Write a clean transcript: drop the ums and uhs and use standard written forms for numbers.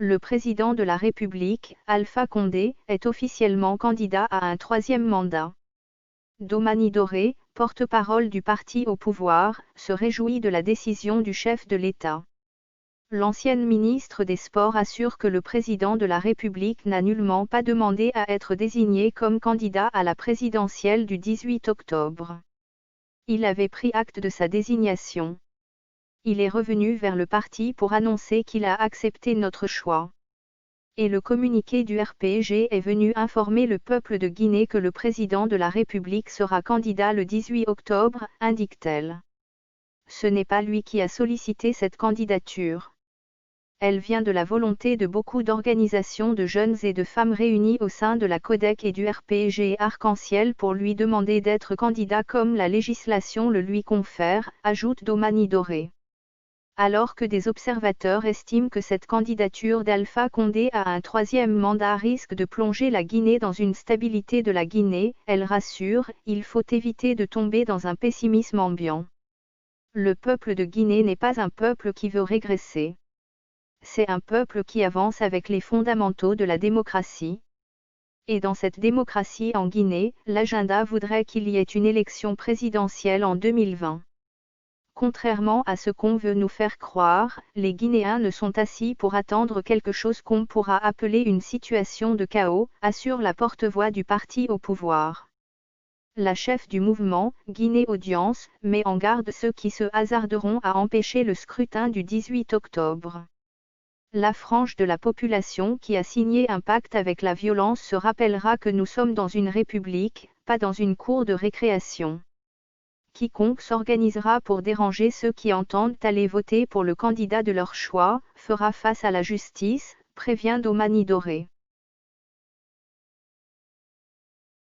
Le président de la République, Alpha Condé, est officiellement candidat à un troisième mandat. Domani Doré, porte-parole du parti au pouvoir, se réjouit de la décision du chef de l'État. L'ancienne ministre des Sports assure que le président de la République n'a nullement pas demandé à être désigné comme candidat à la présidentielle du 18 octobre. Il avait pris acte de sa désignation. Il est revenu vers le parti pour annoncer qu'il a accepté notre choix. Et le communiqué du RPG est venu informer le peuple de Guinée que le président de la République sera candidat le 18 octobre, indique-t-elle. Ce n'est pas lui qui a sollicité cette candidature. Elle vient de la volonté de beaucoup d'organisations de jeunes et de femmes réunies au sein de la CODEC et du RPG Arc-en-Ciel pour lui demander d'être candidat comme la législation le lui confère, ajoute Domani Doré. Alors que des observateurs estiment que cette candidature d'Alpha Condé à un troisième mandat risque de plonger la Guinée dans une stabilité de la Guinée, elle rassure, il faut éviter de tomber dans un pessimisme ambiant. Le peuple de Guinée n'est pas un peuple qui veut régresser. C'est un peuple qui avance avec les fondamentaux de la démocratie. Et dans cette démocratie en Guinée, l'agenda voudrait qu'il y ait une élection présidentielle en 2020. Contrairement à ce qu'on veut nous faire croire, les Guinéens ne sont assis pour attendre quelque chose qu'on pourra appeler une situation de chaos, assure la porte-voix du parti au pouvoir. La chef du mouvement, Guinée Audience, met en garde ceux qui se hasarderont à empêcher le scrutin du 18 octobre. La frange de la population qui a signé un pacte avec la violence se rappellera que nous sommes dans une république, pas dans une cour de récréation. Quiconque s'organisera pour déranger ceux qui entendent aller voter pour le candidat de leur choix, fera face à la justice, prévient Domani Doré.